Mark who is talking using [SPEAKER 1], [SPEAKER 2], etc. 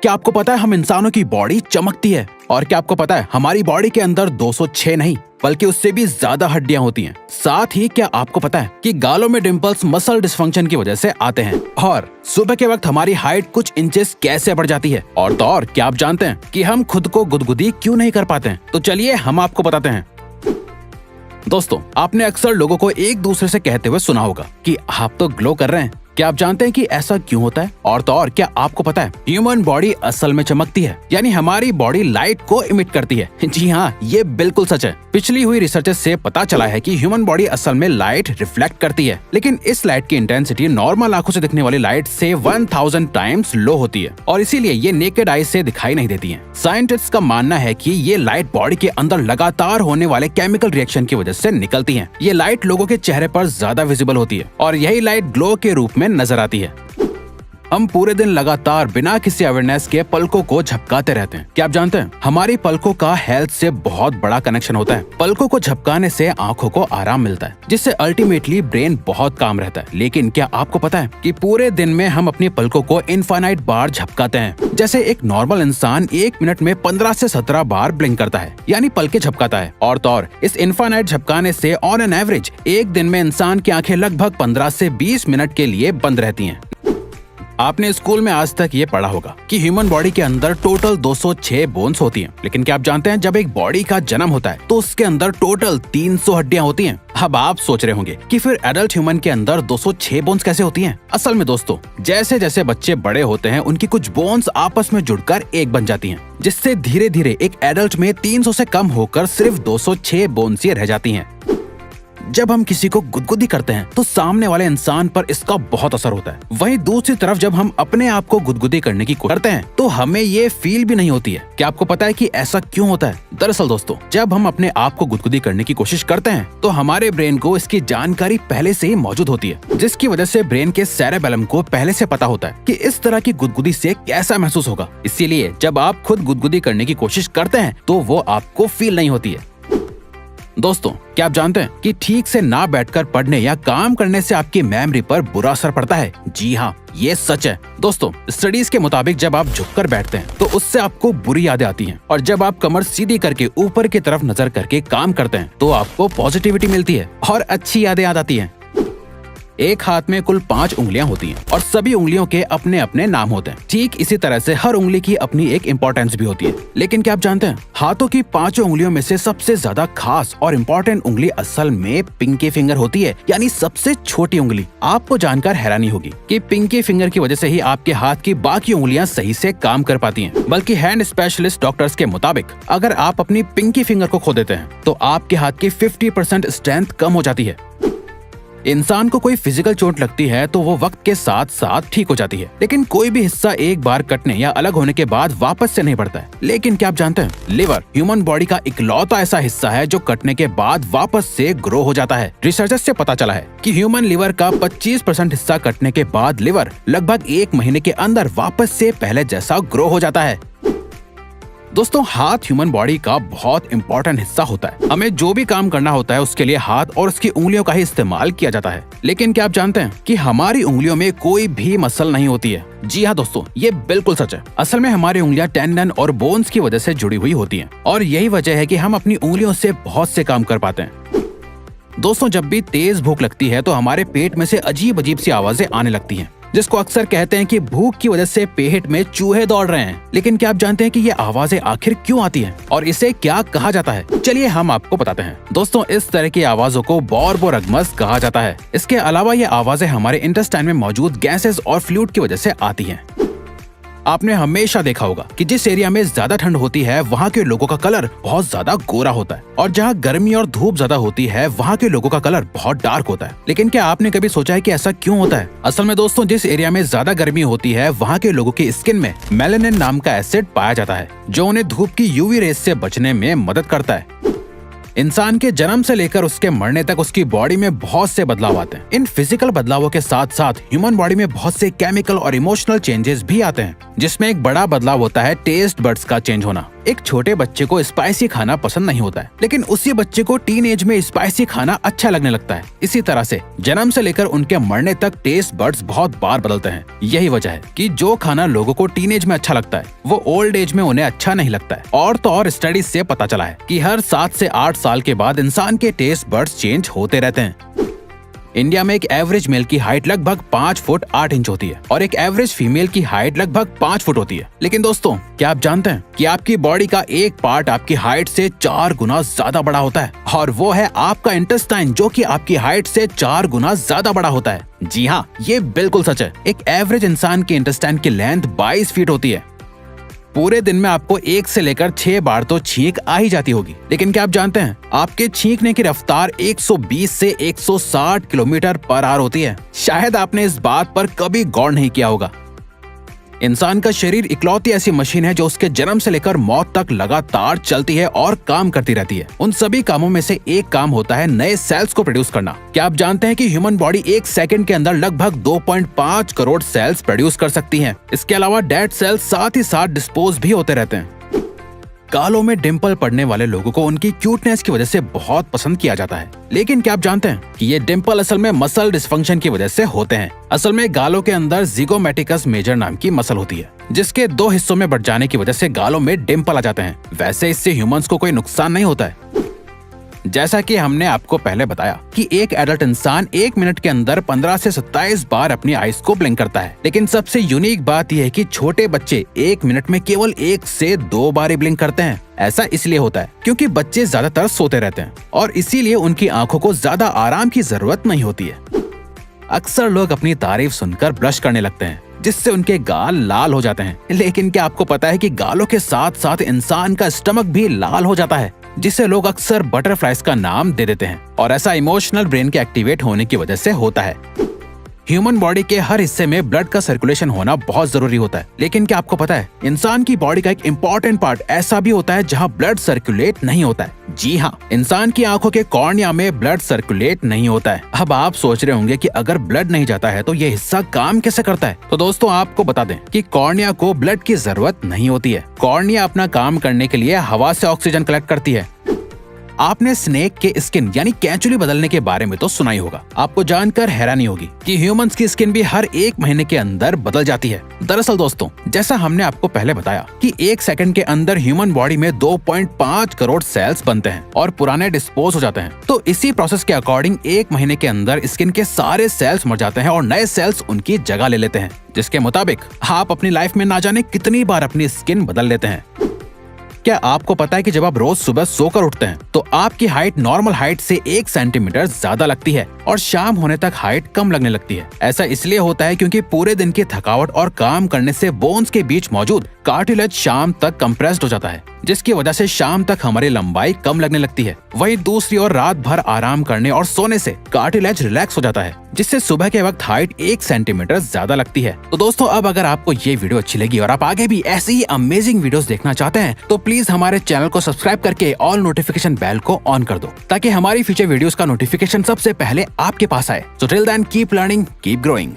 [SPEAKER 1] क्या आपको पता है हम इंसानों की बॉडी चमकती है? और क्या आपको पता है हमारी बॉडी के अंदर 206 नहीं बल्कि उससे भी ज्यादा हड्डियां होती हैं। साथ ही क्या आपको पता है कि गालों में डिंपल्स मसल डिसफंक्शन की वजह से आते हैं। और सुबह के वक्त हमारी हाइट कुछ इंचेस कैसे बढ़ जाती है। और तो और क्या आप जानते हैं कि हम खुद को गुदगुदी क्यों नहीं कर पाते हैं? तो चलिए हम आपको बताते हैं। दोस्तों, आपने अक्सर लोगों को एक दूसरे से कहते हुए सुना होगा कि आप तो ग्लो कर रहे हैं। क्या आप जानते हैं कि ऐसा क्यों होता है? और तो और क्या आपको पता है ह्यूमन बॉडी असल में चमकती है, यानी हमारी बॉडी लाइट को इमिट करती है। जी हाँ, ये बिल्कुल सच है। पिछली हुई रिसर्च से पता चला है कि ह्यूमन बॉडी असल में लाइट रिफ्लेक्ट करती है, लेकिन इस लाइट की इंटेंसिटी नॉर्मल आंखों से दिखने वाली लाइट से 1000 टाइम्स लो होती है और इसीलिए ये नेकेड आई से दिखाई नहीं देती है। साइंटिस्ट का मानना है कि ये लाइट बॉडी के अंदर लगातार होने वाले केमिकल रिएक्शन की वजह से निकलती है। ये लाइट लोगों के चेहरे पर ज्यादा विजिबल होती है और यही लाइट ग्लो के रूप में नजर आती है। हम पूरे दिन लगातार बिना किसी अवेयरनेस के पलकों को झपकाते रहते हैं। क्या आप जानते हैं हमारी पलकों का हेल्थ से बहुत बड़ा कनेक्शन होता है। पलकों को झपकाने से आंखों को आराम मिलता है, जिससे अल्टीमेटली ब्रेन बहुत काम रहता है। लेकिन क्या आपको पता है कि पूरे दिन में हम अपनी पलकों को इनफाइनाइट बार झपकाते हैं। जैसे एक नॉर्मल इंसान 1 मिनट में 15 से 17 बार ब्लिंक करता है, यानी पलके झपकाता है। और तो और इस इनफाइनाइट झपकाने से ऑन एन एवरेज एक दिन में इंसान की आंखें लगभग 15 से 20 मिनट के लिए बंद रहती हैं। आपने स्कूल में आज तक ये पढ़ा होगा कि ह्यूमन बॉडी के अंदर टोटल 206 बोन्स होती हैं। लेकिन क्या आप जानते हैं जब एक बॉडी का जन्म होता है तो उसके अंदर टोटल 300 हड्डियां होती हैं। अब आप सोच रहे होंगे कि फिर एडल्ट ह्यूमन के अंदर 206 बोन्स कैसे होती हैं? असल में दोस्तों, जैसे जैसे बच्चे बड़े होते हैं उनकी कुछ बोन्स आपस में जुड़कर एक बन जाती हैं, जिससे धीरे धीरे एक एडल्ट में 300 से कम होकर सिर्फ 206 बोन्स ही रह जाती हैं। जब हम किसी को गुदगुदी करते हैं तो सामने वाले इंसान पर इसका बहुत असर होता है। वहीं दूसरी तरफ जब हम अपने आप को गुदगुदी करने की कोशिश करते हैं तो हमें ये फील भी नहीं होती है। क्या आपको पता है कि ऐसा क्यों होता है? दरअसल दोस्तों, जब हम अपने आप को गुदगुदी करने की कोशिश करते हैं तो हमारे ब्रेन को इसकी जानकारी पहले से ही मौजूद होती है, जिसकी वजह से ब्रेन के सेरेबेलम को पहले से पता होता है कि इस तरह की गुदगुदी से कैसा महसूस होगा। इसीलिए जब आप खुद गुदगुदी करने की कोशिश करते हैं तो वो आपको फील नहीं होती है। दोस्तों, क्या आप जानते हैं कि ठीक से ना बैठकर पढ़ने या काम करने से आपकी मेमोरी पर बुरा असर पड़ता है? जी हाँ, ये सच है। दोस्तों, स्टडीज के मुताबिक जब आप झुककर बैठते हैं तो उससे आपको बुरी यादें आती हैं, और जब आप कमर सीधी करके ऊपर की तरफ नजर करके काम करते हैं तो आपको पॉजिटिविटी मिलती है और अच्छी यादें याद आती हैं। एक हाथ में कुल 5 उंगलियां होती हैं और सभी उंगलियों के अपने अपने नाम होते हैं। ठीक इसी तरह से हर उंगली की अपनी एक इम्पोर्टेंस भी होती है। लेकिन क्या आप जानते हैं हाथों की 5 उंगलियों में से सबसे ज्यादा खास और इम्पोर्टेंट उंगली असल में पिंकी फिंगर होती है, यानी सबसे छोटी उंगली। आपको जानकर हैरानी होगी कि पिंकी फिंगर की वजह से ही आपके हाथ की बाकी उंगलियां सही से काम कर पाती हैं। बल्कि हैंड स्पेशलिस्ट डॉक्टर्स के मुताबिक अगर आप अपनी पिंकी फिंगर को खो देते हैं तो आपके हाथ की 50% स्ट्रेंथ कम हो जाती है। इंसान को कोई फिजिकल चोट लगती है तो वो वक्त के साथ साथ ठीक हो जाती है, लेकिन कोई भी हिस्सा एक बार कटने या अलग होने के बाद वापस से नहीं बढ़ता है। लेकिन क्या आप जानते हैं लिवर ह्यूमन बॉडी का इकलौता ऐसा हिस्सा है जो कटने के बाद वापस से ग्रो हो जाता है। रिसर्चर्स से पता चला है कि ह्यूमन लिवर का 25% हिस्सा कटने के बाद लिवर लगभग 1 महीने के अंदर वापस से पहले जैसा ग्रो हो जाता है। दोस्तों, हाथ ह्यूमन बॉडी का बहुत इंपॉर्टेंट हिस्सा होता है। हमें जो भी काम करना होता है उसके लिए हाथ और उसकी उंगलियों का ही इस्तेमाल किया जाता है। लेकिन क्या आप जानते हैं कि हमारी उंगलियों में कोई भी मसल नहीं होती है? जी हाँ दोस्तों, ये बिल्कुल सच है। असल में हमारी उंगलियां टेंडन और बोन्स की वजह से जुड़ी हुई होती हैं और यही वजह है कि हम अपनी उंगलियों से बहुत से काम कर पाते हैं। दोस्तों, जब भी तेज भूख लगती है तो हमारे पेट में से अजीब अजीब सी आवाजें आने लगती हैं, जिसको अक्सर कहते हैं कि भूख की वजह से पेट में चूहे दौड़ रहे हैं। लेकिन क्या आप जानते हैं कि ये आवाजें आखिर क्यों आती हैं और इसे क्या कहा जाता है? चलिए हम आपको बताते हैं। दोस्तों, इस तरह की आवाजों को बॉर्बोरगमस कहा जाता है। इसके अलावा ये आवाजें हमारे इंटेस्टाइन में मौजूद गैसेस और फ्लूइड की वजह से आती हैं। आपने हमेशा देखा होगा कि जिस एरिया में ज्यादा ठंड होती है वहाँ के लोगों का कलर बहुत ज्यादा गोरा होता है, और जहाँ गर्मी और धूप ज्यादा होती है वहाँ के लोगों का कलर बहुत डार्क होता है। लेकिन क्या आपने कभी सोचा है कि ऐसा क्यों होता है? असल में दोस्तों, जिस एरिया में ज्यादा गर्मी होती है वहाँ के लोगों की स्किन में मेलानिन नाम का एसिड पाया जाता है, जो उन्हें धूप की यूवी रेस से बचने में मदद करता है। इंसान के जन्म से लेकर उसके मरने तक उसकी बॉडी में बहुत से बदलाव आते हैं। इन फिजिकल बदलावों के साथ साथ ह्यूमन बॉडी में बहुत से केमिकल और इमोशनल चेंजेस भी आते हैं, जिसमें एक बड़ा बदलाव होता है टेस्ट बड्स का चेंज होना। एक छोटे बच्चे को स्पाइसी खाना पसंद नहीं होता है, लेकिन उसी बच्चे को टीन एज में स्पाइसी खाना अच्छा लगने लगता है। इसी तरह से जन्म से लेकर उनके मरने तक टेस्ट बड्स बहुत बार बदलते हैं। यही वजह है कि जो खाना लोगों को टीन एज में अच्छा लगता है वो ओल्ड एज में उन्हें अच्छा नहीं लगता है। और तो और स्टडीज से पता चला है कि हर 7 से 8 साल के बाद इंसान के टेस्ट बड्स चेंज होते रहते हैं। इंडिया में एक एवरेज मेल की हाइट लगभग 5 फुट 8 इंच होती है और एक एवरेज फीमेल की हाइट लगभग 5 फुट होती है। लेकिन दोस्तों, क्या आप जानते हैं कि आपकी बॉडी का एक पार्ट आपकी हाइट से 4 गुना ज्यादा बड़ा होता है, और वो है आपका इंटेस्टाइन, जो कि आपकी हाइट से 4 गुना ज्यादा बड़ा होता है। जी हाँ, ये बिल्कुल सच है। एक एवरेज इंसान के इंटेस्टाइन की लेंथ 22 फीट होती है। पूरे दिन में आपको 1 से लेकर 6 बार तो छींक आ ही जाती होगी, लेकिन क्या आप जानते हैं आपके छींकने की रफ्तार 120 से 160 किलोमीटर पर आवर होती है। शायद आपने इस बात पर कभी गौर नहीं किया होगा। इंसान का शरीर इकलौती ऐसी मशीन है जो उसके जन्म से लेकर मौत तक लगातार चलती है और काम करती रहती है। उन सभी कामों में से एक काम होता है नए सेल्स को प्रोड्यूस करना। क्या आप जानते हैं कि ह्यूमन बॉडी 1 सेकंड के अंदर लगभग 2.5 करोड़ सेल्स प्रोड्यूस कर सकती है। इसके अलावा डेड सेल्स साथ ही साथ डिस्पोज भी होते रहते हैं। गालों में डिंपल पड़ने वाले लोगों को उनकी क्यूटनेस की वजह से बहुत पसंद किया जाता है, लेकिन क्या आप जानते हैं कि ये डिंपल असल में मसल डिस्फंक्शन की वजह से होते हैं। असल में गालों के अंदर ज़िगोमैटिकस मेजर नाम की मसल होती है, जिसके 2 हिस्सों में बढ़ जाने की वजह से गालों में डिंपल आ जाते हैं। वैसे इससे ह्यूमंस को कोई नुकसान नहीं होता है। जैसा कि हमने आपको पहले बताया कि एक एडल्ट इंसान 1 मिनट के अंदर 15 से 27 बार अपनी आईज को ब्लिंक करता है, लेकिन सबसे यूनिक बात यह है कि छोटे बच्चे 1 मिनट में केवल 1 से 2 बार ही ब्लिंक करते हैं। ऐसा इसलिए होता है क्योंकि बच्चे ज्यादातर सोते रहते हैं और इसीलिए उनकी आंखों को ज्यादा आराम की जरूरत नहीं होती है। अक्सर लोग अपनी तारीफ सुनकर ब्लश करने लगते हैं, जिससे उनके गाल लाल हो जाते हैं। लेकिन क्या आपको पता है कि गालों के साथ साथ इंसान का स्टमक भी लाल हो जाता है, जिसे लोग अक्सर बटरफ्लाइज का नाम दे देते हैं, और ऐसा इमोशनल ब्रेन के एक्टिवेट होने की वजह से होता है। ह्यूमन बॉडी के हर हिस्से में ब्लड का सर्कुलेशन होना बहुत जरूरी होता है, लेकिन क्या आपको पता है इंसान की बॉडी का एक इम्पोर्टेंट पार्ट ऐसा भी होता है जहां ब्लड सर्कुलेट नहीं होता है। जी हाँ, इंसान की आंखों के कॉर्निया में ब्लड सर्कुलेट नहीं होता है। अब आप सोच रहे होंगे कि अगर ब्लड नहीं जाता है तो ये हिस्सा काम कैसे करता है। तो दोस्तों, आपको बता दें कि कॉर्निया को ब्लड की जरूरत नहीं होती है। कॉर्निया अपना काम करने के लिए हवा से ऑक्सीजन कलेक्ट करती है। आपने स्नेक के स्किन यानी कैंचुली बदलने के बारे में तो सुना ही होगा। आपको जानकर हैरानी होगी कि ह्यूमंस की स्किन भी हर 1 महीने के अंदर बदल जाती है। दरअसल दोस्तों, जैसा हमने आपको पहले बताया कि 1 सेकंड के अंदर ह्यूमन बॉडी में 2.5 करोड़ सेल्स बनते हैं और पुराने डिस्पोज हो जाते हैं। तो इसी प्रोसेस के अकॉर्डिंग 1 महीने के अंदर स्किन के सारे सेल्स मर जाते हैं और नए सेल्स उनकी जगह ले लेते हैं, जिसके मुताबिक आप अपनी लाइफ में ना जाने कितनी बार अपनी स्किन बदल लेते हैं। क्या आपको पता है कि जब आप रोज सुबह सोकर उठते हैं तो आपकी हाइट नॉर्मल हाइट से 1 सेंटीमीटर ज्यादा लगती है और शाम होने तक हाइट कम लगने लगती है। ऐसा इसलिए होता है क्योंकि पूरे दिन की थकावट और काम करने से बोन्स के बीच मौजूद कार्टिलेज शाम तक कंप्रेस्ड हो जाता है, जिसकी वजह से शाम तक हमारी लंबाई कम लगने लगती है। वहीं दूसरी ओर रात भर आराम करने और सोने से कार्टिलेज रिलैक्स हो जाता है, जिससे सुबह के वक्त हाइट 1 सेंटीमीटर ज्यादा लगती है। तो दोस्तों, अब अगर आपको ये वीडियो अच्छी लगी और आप आगे भी ऐसी ही अमेजिंग वीडियोस देखना चाहते हैं तो प्लीज हमारे चैनल को सब्सक्राइब करके ऑल नोटिफिकेशन बेल को ऑन कर दो, ताकि हमारी फ्यूचर वीडियोस का नोटिफिकेशन सबसे पहले आपके पास आए। So till then keep learning, keep growing.